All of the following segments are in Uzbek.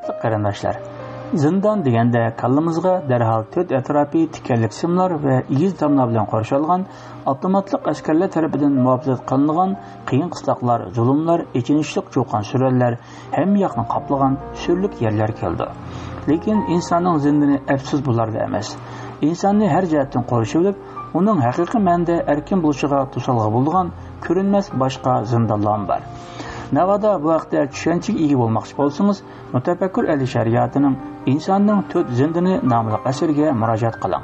Hurmatli qarindoshlar, zindon deganda kallamizga darhol to'rt atrofiy tikanlik simlar va egiz damlar bilan qo'shilgan avtomatlik askarlar tarafidan muhofaza qilingan qiyin qistoqlar, zulmlar, echinishliq cho'qan surallar, hamma yoqni qoplagan surlik yerlar keldi. Lekin insonning zindoni afsus bularda emas. İnsonni har jihatdan qo'rishib, uning haqiqiy ma'noda erkin bo'lishiga to'salg'i bo'lgan ko'rinmas boshqa zindonlar bor. Navada bu vaqtda tushunchaga ega bo'lmoqchi bo'lsangiz, Mutafakkur Ali shariatining insonning to'rt zindoni nomli asarga murojaat qiling.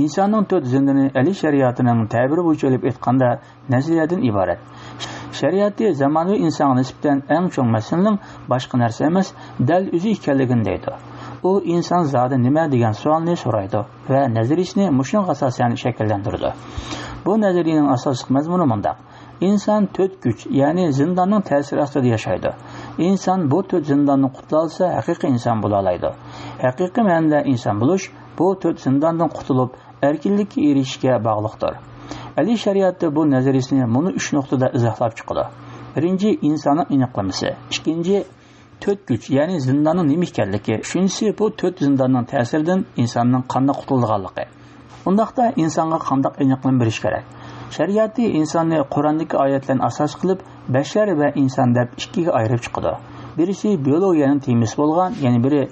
İnsonning to'rt zindoni Ali shariatining ta'biri bo'yicha olib aytganda nazariyadan iborat. Shariati zamonaviy insonga nisbatan eng cho'ng masalaning boshqa narsa emas, dal o'zi ekanligini deydi. U inson zoti nima degan savolni so'raydi va nazariyasini mushunga asosan shakllantirdi. Bu nazariyaning asosiy mazmuni mundaq: inson to'rt kuch, ya'ni zindonning ta'siri ostida yashaydi. Inson bu to'rt zindondan qutula olsa, haqiqiy inson bo'la oladi. Haqiqiy ma'noda inson bo'lish bu to'rt zindondan qutulib, erkinlikka erishishga bog'liqdir. Ali shariati bu nazariyasini buni 3 nuqtada izohlab chiqdi. Birinchi, insonning aniqlamasi. Ikkinchi, to'rt kuch, ya'ni zindonning nima ekanligi. Uchinchisi, bu to'rt zindonning ta'siridan insonning qanday qutulganligi. Undaqda insonga qanday aniqlam berish kerak? Shariati insonni Qur'ondagi oyatlarni asos qilib, bashar va inson deb ikkiga ayirib chiqdi. Birisi biologiyaning temisi bo'lgan, ya'ni biri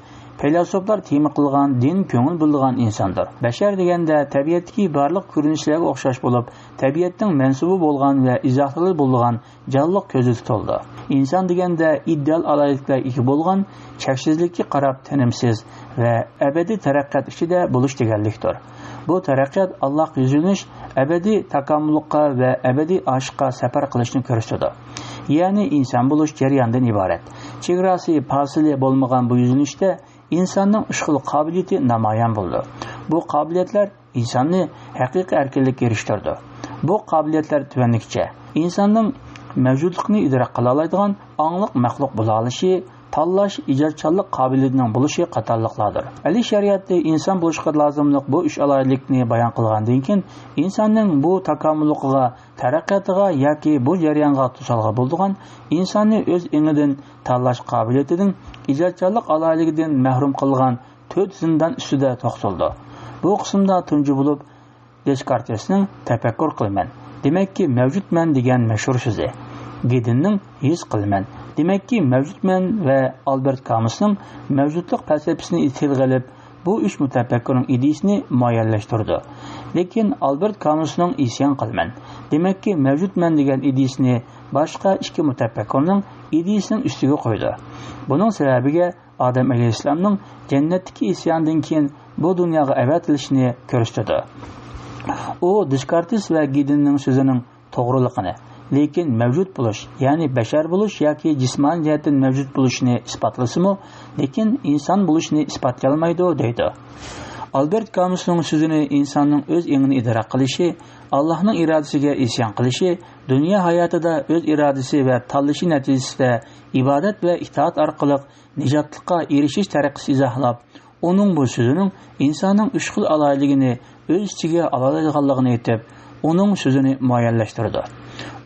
Filosoflar tema qilgan din ko'ngil bo'lgan insondir. Bashar deganda tabiatdagi barliq ko'rinishlarga o'xshash bo'lib, tabiatning mansubi bo'lgan va izohli bo'lgan jonliq ko'zi tutildi. Inson deganda ideal alayliklar ega bo'lgan, cheksizlikka qarab tinimsiz va abadiy taraqqiyot ichida bo'lish deganlikdir. Bu taraqqiyot Allohga yuzlanish, abadiy takomillikqa va abadiy oshqqa safar qilishni ko'rsatadi. Ya'ni inson bo'lish jarayonidan iborat. Chegarasi, fasili bo'lmagan bu yuzlanishda insonning ishqil qobiliyati namoyon bo'ldi. Bu qobiliyatlar insonni haqiqiy erkinlikka erishtirdi. Bu qobiliyatlar tuvanlikcha: insonning mavjudlikni idrok qila oladigan onglik maxluq bo'la olishi, tanlash, ijodkorlik qobiliyatining bo'lishi qatorliqlardir. Ali shariati inson bo'lishga lozimlik bu uch alohidlikni bayon qilgandan keyin insonning bu takomilligiga, taraqqiyotiga yoki bu jarayonga to'salg'i bo'lgan insonni o'z engidan tanlash qobiliyatidan, ijodkorlik alohidligidan mahrum qilgan to'rt zindon ustida to'xtaldi. Bu qismda tunji bo'lib Descartesning tafakkur qilman, demakki mavjudman degan mashhur so'zi, Gedinning his qilman, demakki mavjudman va Albert Camusning mavjudlik falsafasini tilg'ilib, bu uch mutafakkirning ideyasini muayyanlashtirdi. Lekin Albert Camusning isyon qilman, demakki mavjudman degan ideyasini boshqa ikki mutafakkirning ideyasining ustiga qo'ydi. Buning sababiga Odam alayhissalomning jannatdagi isyondan keyin bu dunyoga avatilishini ko'rsatdi. U Descartes va Gedinning so'zining to'g'riligini, lekin mavjud bo'lish, ya'ni bashar bo'lish yoki jismoniy jihatdan mavjud bo'lishni isbotlasimi, lekin inson bo'lishni isbotlay olmaydi deydi. Albert Camusning so'zini insonning o'z engini idrok qilishi, Allohning irodasiga isyon qilishi, dunyo hayotida o'z irodasi va tanlashi natijasida ibodat va itoat orqali nijotlikqa erishish tariqasini izohlab, uning bu so'zining insonning uch xil alohidligini o'z ichiga oladiganligini aytib, uning so'zini muayyanlashtirdi.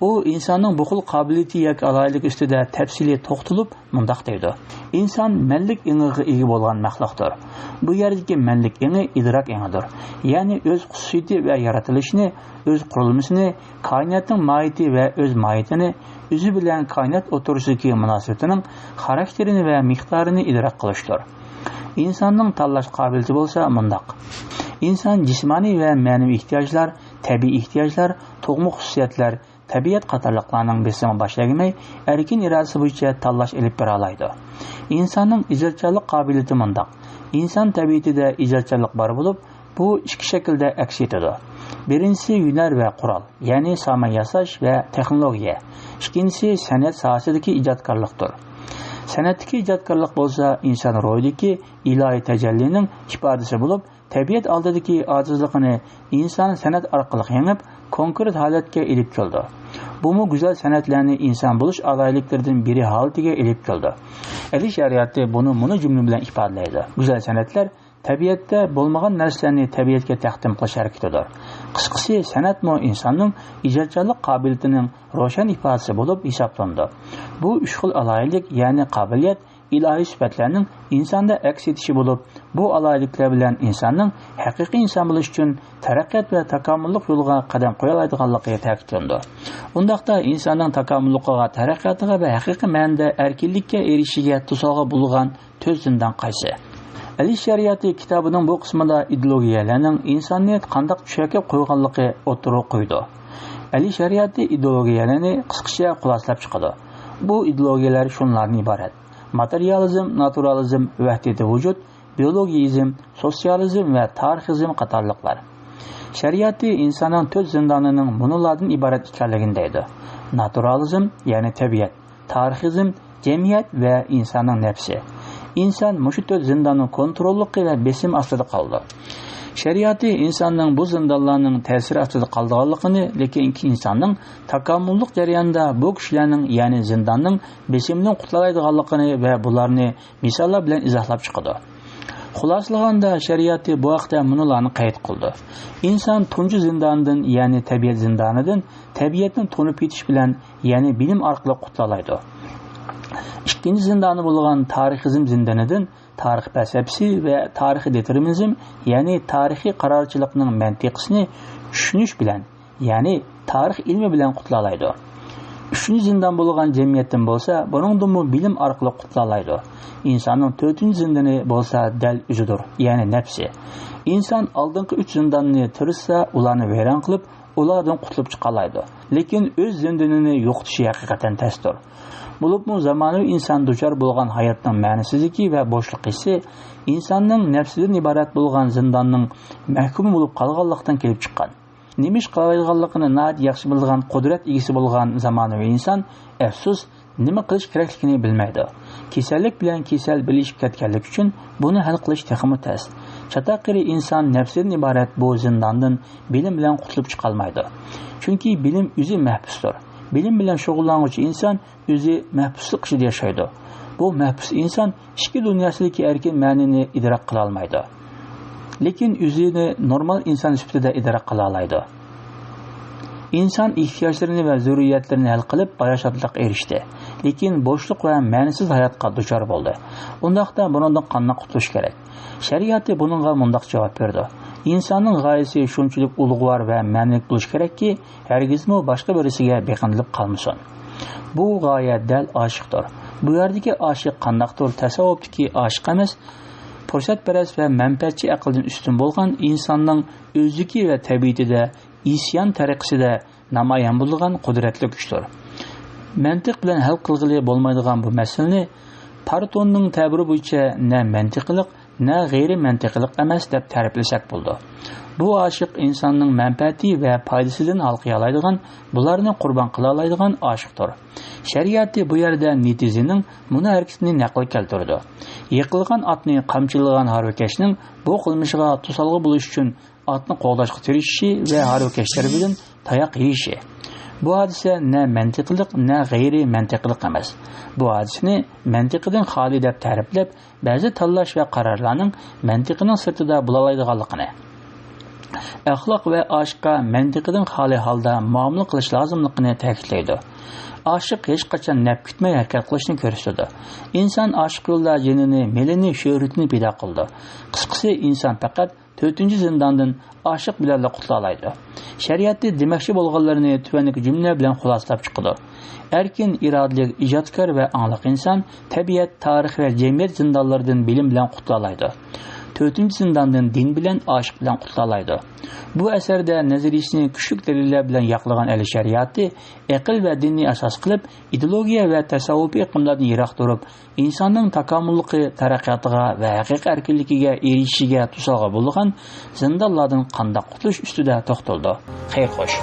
U insonning bu xil qobiliyati yoki alohidlik ustida tafsiliy to'xtalib mundaq deydi: inson manlik engiga ega bo'lgan maxluqdir. Bu yerdagi manlik engi idrok engidir. Ya'ni o'z xususiyati va yaratilishini, o'z qurilmasini, koinotning mohiyati va o'z mohiyatini, o'zi bilan koinot o'tirisidagi munosabatining xarakterini va miqdorini idrok qilishdir. Insonning tanlash qobiliyati bo'lsa mundaq: inson jismoniy va ma'naviy ehtiyojlar, tabiiy ehtiyojlar, tug'ma xususiyatlar, tabiat qatorliqlarning besimi boshlagimay erkin irodasi bo'yicha tanlash olib bera oladi. Insonning ijodkorlik qobiliyati mundaq: inson tabiatida ijodkorlik bor bo'lib, bu ikki shaklda aks etadi. Birinchisi hunar va qurol, ya'ni samoy yasash va texnologiya. Ikkinchisi san'at sohasidagi ijodkorlikdir. San'atdagi ijodkorlik bo'lsa inson ruhidagi ilohiy tajallining ifodasi bo'lib, tabiat oldidagi ojizligini inson san'at orqali yengib, konkret holatga elib keldi. Bumu go'zal san'atlarni inson bo'lish alohidliklaridan biri holatiga elib keldi. Ali shariati buni jumla bilan ifodalaydi. Go'zal san'atlar tabiatda bo'lmagan narsalarni tabiatga taqdim qilish harakatidir. Qisqasi, san'atmi insonning ijodkorlik qobiliyatining ro'shan ifodasi bo'lib hisoblanadi. Bu uch xil alohidlik, ya'ni qobiliyat, ilohiy sifatlarning insonda aks etishi bo'lib, bu alohidliklar bilan insonning haqiqiy inson bo'lish uchun taraqqiyot va takomillik yo'liga qadam qo'ya oladiganligi ta'kidlandi. Undaqda insonning takomilligiga, taraqqiyotiga va haqiqiy ma'noda erkinlikka erishishiga to'sog'i bo'lgan to'rt zindon qaysi? Ali shariati kitobining bu qismida ideologiyalarning insonni qanday tushunib qo'yganligi o'tirib qo'ydi. Ali shariati ideologiyalarini qisqacha xulosalab chiqadi. Bu ideologiyalar shunlardan iborat: materializm, naturalizm, vahdati vujud, biologizm, sotsializm va tarixizm qatorliqlar. Shariati insonning to'rt zindonining bunulardan iborat ekanligini deydi. Naturalizm, ya'ni tabiat; tarixizm, jamiyat va insonning nafsi. İnsan mushu to'rt zindonning kontrolligi va besim ostida qoldi. Shariati insonning bu zindonlarning ta'siri ostida qolganligini, lekin insonning takomillik jarayonida bu kishilarning, ya'ni zindonning besimdan qutulaydiganligini va bularni misollar bilan izohlab chiqadi. Xulosalaganda shariati bu haqda munolarni qayd qildi. İnson tunji zindondan, ya'ni tabiat zindonidan tabiatni tunib yetish bilan, ya'ni bilim orqali qutulaydi. İkinci zindoni bo'lgan tarixizm zindonidan tarix falsafasi va tarixiy determinizm, ya'ni tarixiy qarorchilikning mantiqisini tushunish bilan, ya'ni tarix ilmi bilan qutulaydi. Üçüncü zindon bo'lgan jamiyatdan bo'lsa, buningdanmi bilim orqali qutulaydi. İnsonning to'rtinchi zindoni bo'lsa dal o'zidir, ya'ni nafsi. İnson oldingi uch zindonni tirsa, ularni vayron qilib, ulardan qutulib chiqa oladi. Lekin o'z zindonini yo'qotishi haqiqatan tasdir. Bulubmu zamonaviy inson duchor bo'lgan hayotning ma'nisizligi va bo'shliq hissi insonning nafsidan iborat bo'lgan zindonning mahkumi bo'lib qolganlikdan kelib chiqqan. Nima ish qilayotganligini nayt yaxshi bilgan qudrat egasi bo'lgan zamonaviy inson afsus nima qilish kerakligini bilmaydi. Kasallik bilan kasal bilishib ketganlik uchun buni hal qilish texmi tas. Chataqiri inson nafsidan iborat bu zindondan bilim bilan qutulib chiqa olmaydi. Chunki bilim o'zi mahbusdir. Bilim bilan shug'ullanuvchi inson o'zi mahbuslik ichida yashaydi. Bu mahbus inson ichki dunyosidagi erkin ma'nini idrok qila olmaydi. Lekin o'zini normal inson sifatida idrok qila oladi. İnson ehtiyojlarini va zurriyatlarini hal qilib bayoshatliq erishdi. Lekin bo'shliq va ma'nisiz hayotga duchor bo'ldi. Undaqda bundan qanday qutulish kerak? Shariati buningga mundaq javob berdi. İnsanın g'oyasi shunchalik ulug'vor va ma'nilik bo'lish kerakki, hargizmi boshqa birisiga beqinilib qolmasin. Bu g'oya dal oshiqdir. Bu yerdagi oshiq qandaqdir? Tasavvufdagi oshiq emas, fursatparast va manfaatchi aqldan ustun bo'lgan insonning o'zligi va tabiatida isyon tariqasida namoyon bo'lgan qudratli kuchdir. Mantiq bilan hal qilg'ili bo'lmaydigan bu masalani Platonning ta'biri bo'yicha na mantiqliq, na g'ayri mantiqliq emas deb ta'riflasak bo'ldi. Bu oshiq insonning manfaati va foydasidan hal qila oladigan, bularni qurbon qila oladigan oshiqdir. Shariati bu yerda netizining buni harakatini naql keltirdi. Yiqilgan otni qamchilagan harokashning bu qilmishiga to'salg'i bo'lish uchun otni qo'g'dashga tirishishi va harakashlar bilan tayoq yeyishi. Bu hadise ne mantiqliq, ne g'ayri mantiqliq emas. Bu hadisini mantiqidan xoli deb ta'riflab, ba'zi tanlash va qarorlarning mantiqining sirtida bo'laoladiganligini, axloq va oshqqa mantiqidan xoli holda muomala qilish lozimligini ta'kidlaydi. Aşık hech qachon naf kutmay harakat qilishni ko'rsatadi. Inson oshiq yo'lda jinini, melini, shuhratini paydo qildi. Qisqasi inson faqat 4-chi zindondan oshiq bilan qutula oladi. Shariatda demoqchi bo'lganlarini tuvanlik jumla bilan xulosalab chiqdi. Erkin irodali, ijodkor va angliq inson tabiat, tarix va jamiyat zindonlaridan bilim bilan qutula oladi. 4-chi zindondan din bilan, oshiq bilan qutula oladi. Bu asarda nazariyasini kuchli dalillar bilan yoqlagan Ali shariati aql va dinni asos qilib, ideologiya va tasavvufiy iqlimlardan yiroq turib, insonning takomilligi, taraqqiyotiga va haqiqiy erkinligiga erishishiga to'sog'i bo'lgan zindonlardan qanday qutulish ustida to'xtaldi. Xayr xo'sh.